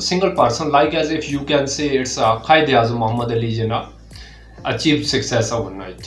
single person, like as if you can say it's Qaid Azam Muhammad Ali Jinnah achieved success overnight.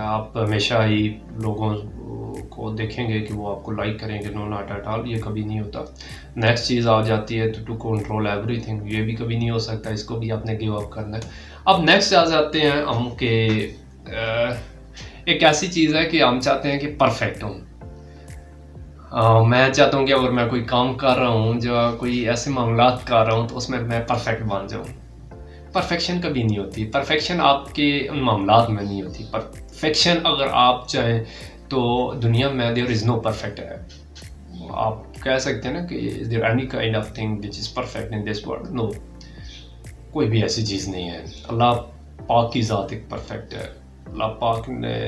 آپ ہمیشہ ہی لوگوں کو دیکھیں گے کہ وہ آپ کو لائک کریں گے، نو ناٹ ایٹ آل، یہ کبھی نہیں ہوتا. نیکسٹ چیز آ جاتی ہے ٹو کنٹرول ایوری تھنگ، یہ بھی کبھی نہیں ہو سکتا، اس کو بھی آپ نے گیو اپ کرنا ہے. اب نیکسٹ آ جاتے ہیں ہم کہ ایک ایسی چیز ہے کہ ہم چاہتے ہیں کہ پرفیکٹ ہوں. میں چاہتا ہوں کہ اگر میں کوئی کام کر رہا ہوں، جو کوئی ایسے معاملات کر رہا ہوں تو اس میں پرفیکٹ بن جاؤں. پرفیکشن کبھی نہیں ہوتی. پرفیکشن آپ کے ان معاملات میں نہیں ہوتی. پرفیکشن اگر آپ چاہیں تو دنیا میں دیر از نو پرفیکٹ ہے. آپ کہہ سکتے ہیں نا کہ is there any kind of thing which is perfect in this world? No, کوئی بھی ایسی چیز نہیں ہے. اللہ پاک کی ذات ایک پرفیکٹ ہے. اللہ پاک نے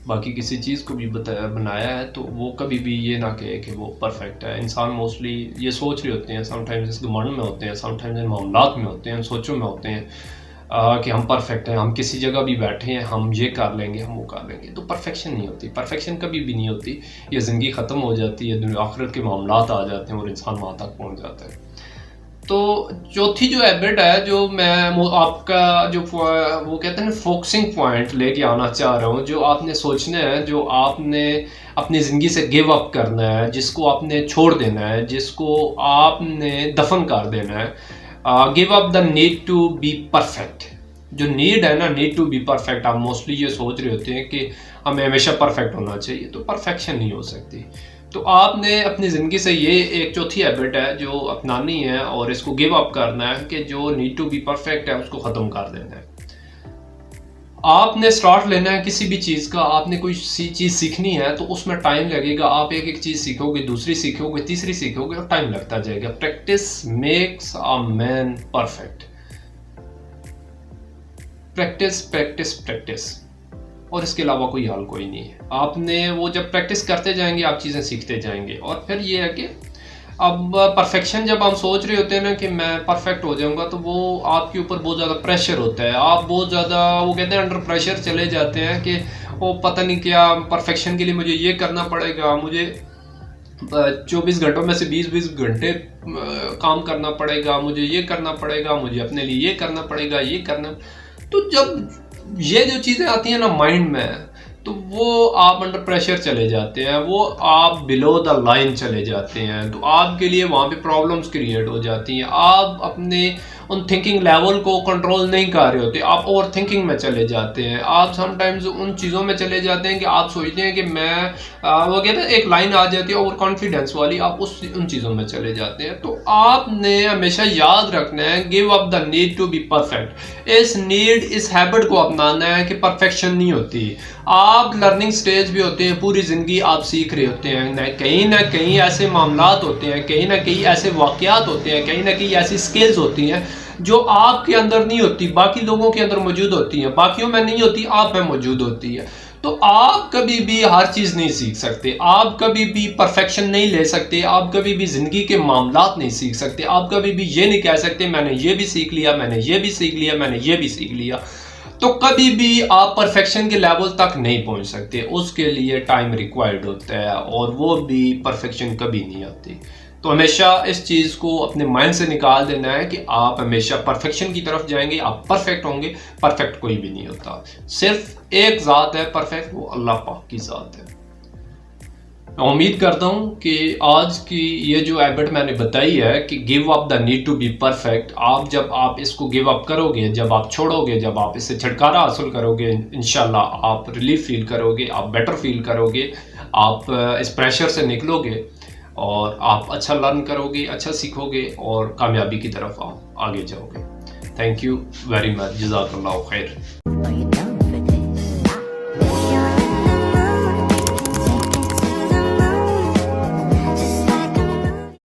باقی کسی چیز کو بھی بنایا ہے تو وہ کبھی بھی یہ نہ کہے کہ وہ پرفیکٹ ہے. انسان موسٹلی یہ سوچ رہے ہوتے ہیں، سم ٹائمز اس گمانڈ میں ہوتے ہیں، سم ٹائمز ان معاملات میں ہوتے ہیں، ان سوچوں میں ہوتے ہیں کہ ہم پرفیکٹ ہیں، ہم کسی جگہ بھی بیٹھے ہیں، ہم یہ کر لیں گے، ہم وہ کر لیں گے. تو پرفیکشن نہیں ہوتی. پرفیکشن کبھی بھی نہیں ہوتی. یہ زندگی ختم ہو جاتی ہے، آخرت کے معاملات آ جاتے ہیں اور انسان وہاں تک پہنچ جاتا ہے. تو چوتھی جو ہیبٹ ہے جو میں آپ کا جو وہ کہتے ہیں نا فوکسنگ پوائنٹ لے کے آنا چاہ رہا ہوں، جو آپ نے سوچنا ہے، جو آپ نے اپنی زندگی سے گیو اپ کرنا ہے، جس کو آپ نے چھوڑ دینا ہے، جس کو آپ نے دفن کر دینا ہے. Give up the need to be perfect. جو نیڈ ہے نا، نیڈ ٹو بی پرفیکٹ، آپ موسٹلی یہ سوچ رہے ہوتے ہیں کہ ہمیں ہمیشہ پرفیکٹ ہونا چاہیے، تو پرفیکشن نہیں ہو سکتی. تو آپ نے اپنی زندگی سے یہ ایک چوتھی ہیبٹ ہے جو اپنانی ہے اور اس کو گیو اپ کرنا ہے کہ جو نیڈ ٹو بی پرفیکٹ ہے اس کو ختم کر دینا ہے. آپ نے سٹارٹ لینا ہے کسی بھی چیز کا. آپ نے کوئی چیز سیکھنی ہے تو اس میں ٹائم لگے گا. آپ ایک ایک چیز سیکھو گے، دوسری سیکھو گے، تیسری سیکھو گے، اور ٹائم لگتا جائے گا. Practice makes a man perfect. Practice practice practice, اور اس کے علاوہ کوئی حال کوئی نہیں ہے. آپ نے وہ جب پریکٹس کرتے جائیں گے آپ چیزیں سیکھتے جائیں گے. اور پھر یہ ہے کہ اب پرفیکشن جب ہم سوچ رہے ہوتے ہیں نا کہ میں پرفیکٹ ہو جاؤں گا تو وہ آپ کے اوپر بہت زیادہ پریشر ہوتا ہے. آپ بہت زیادہ وہ کہتے ہیں انڈر پریشر چلے جاتے ہیں کہ وہ پتہ نہیں کیا پرفیکشن کے لیے مجھے یہ کرنا پڑے گا، مجھے 24 گھنٹوں میں سے 20 گھنٹے کام کرنا پڑے گا، مجھے یہ کرنا پڑے گا، مجھے اپنے لیے یہ کرنا پڑے گا، یہ کرنا. تو جب یہ جو چیزیں آتی ہیں نا مائنڈ میں، تو وہ آپ انڈر پریشر چلے جاتے ہیں، وہ آپ بلو دا لائن چلے جاتے ہیں. تو آپ کے لیے وہاں پہ پرابلمس کریٹ ہو جاتی ہیں. آپ اپنے ان تھنکنگ لیول کو کنٹرول نہیں کر رہے ہوتے. آپ اوور تھنکنگ میں چلے جاتے ہیں. آپ سم ٹائمز ان چیزوں میں چلے جاتے ہیں کہ آپ سوچتے ہیں کہ میں وہ کہتے ہیں ایک لائن آ جاتی ہے اوور کانفیڈینس والی، آپ ان چیزوں میں چلے جاتے ہیں. تو آپ نے ہمیشہ یاد رکھنا ہے give up the need to be perfect. اس ہیبٹ کو اپنانا ہے کہ پرفیکشن نہیں ہوتی. آپ لرننگ سٹیج بھی ہوتے ہیں، پوری زندگی آپ سیکھ رہے ہوتے ہیں. کہیں نہ کہیں ایسے معاملات ہوتے ہیں، کہیں نہ کہیں ایسے واقعات ہوتے ہیں، کہیں نہ کہیں ایسی سکلز ہوتی ہیں جو آپ کے اندر نہیں ہوتی، باقی لوگوں کے اندر موجود ہوتی ہیں. باقیوں میں نہیں ہوتی، آپ میں موجود ہوتی ہے. تو آپ کبھی بھی ہر چیز نہیں سیکھ سکتے. آپ کبھی بھی پرفیکشن نہیں لے سکتے. آپ کبھی بھی زندگی کے معاملات نہیں سیکھ سکتے. آپ کبھی بھی یہ نہیں کہہ سکتے میں نے یہ بھی سیکھ لیا، میں نے یہ بھی سیکھ لیا، میں نے یہ بھی سیکھ لیا. تو کبھی بھی آپ پرفیکشن کے لیول تک نہیں پہنچ سکتے. اس کے لیے ٹائم ریکوائرڈ ہوتا ہے اور وہ بھی پرفیکشن کبھی نہیں آتی. تو ہمیشہ اس چیز کو اپنے مائنڈ سے نکال دینا ہے کہ آپ ہمیشہ پرفیکشن کی طرف جائیں گے، آپ پرفیکٹ ہوں گے. پرفیکٹ کوئی بھی نہیں ہوتا. صرف ایک ذات ہے پرفیکٹ، وہ اللہ پاک کی ذات ہے. میں امید کرتا ہوں کہ آج کی یہ جو ہیبٹ میں نے بتائی ہے کہ give up the need to be perfect, جب آپ اس کو گیو اپ کرو گے، جب آپ چھوڑو گے، جب آپ اس سے چھٹکارا حاصل کرو گے، انشاءاللہ آپ ریلیف فیل کرو گے، آپ بیٹر فیل کرو گے، آپ اس پریشر سے نکلو گے اور آپ اچھا لرن کرو گے، اچھا سیکھو گے اور کامیابی کی طرف آپ آگے جاؤ گے. Thank you very much. جزاک اللہ خیر.